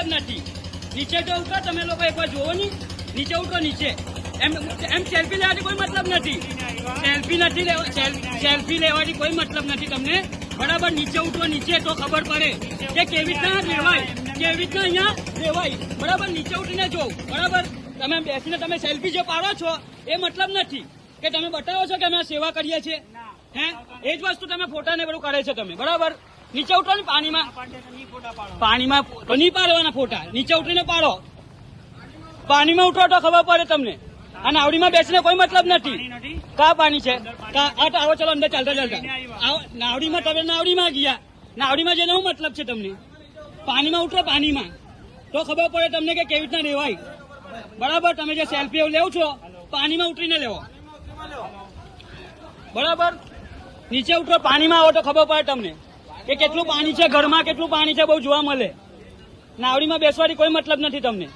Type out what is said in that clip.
મતલબ નથી. નીચે જો ઉતરો તમે લોકો એકવાર જોવો નહીં, નીચે ઉતરો નીચે. એમ સેલ્ફી લેવાથી કોઈ મતલબ નથી. સેલ્ફી લેવાથી કોઈ મતલબ નથી તમને. બરાબર, નીચે ઉતરો નીચે તો ખબર પડે કે કેવી રીતના લેવાય, કેવી રીતના અહીંયા લેવાય. બરાબર, નીચે ઉતરીને જોવ. બરાબર, તમે બેસીને તમે સેલ્ફી જે પાડો છો એ મતલબ નથી કે તમે બતાવો છો કે અમે સેવા કરીએ છીએ. હે, એ જ વસ્તુ તમે ફોટા ને બધું કરે છે તમે. બરાબર, નીચે ઉતરો ને પાણીમાં તો નહીં પાડવાના ફોટા, નીચે ઉતરીને પાડો. પાણીમાં ઉતરો તો ખબર પડે તમને. આ નાવડીમાં બેસીને કોઈ મતલબ નથી. કા પાણી છે? આવો ચલો અંદર ચાલતા આવો. નાવડીમાં તમે નાવડીમાં ગયા, નાવડીમાં જઈને શું મતલબ છે તમને? પાણીમાં ઉતરો, પાણીમાં તો ખબર પડે તમને કે કેવી રીતના રહેવાય. બરાબર, તમે જે સેલ્ફી લેવ છો પાણીમાં ઉતરીને લેવો. બરાબર, નીચે ઉતરો, પાણીમાં આવો તો ખબર પડે તમને કે કેટલું પાણી છે, ઘરમાં કેટલું પાણી છે બહુ જોવા મળે. નાવડીમાં બેસવાથી કોઈ મતલબ નથી તમને.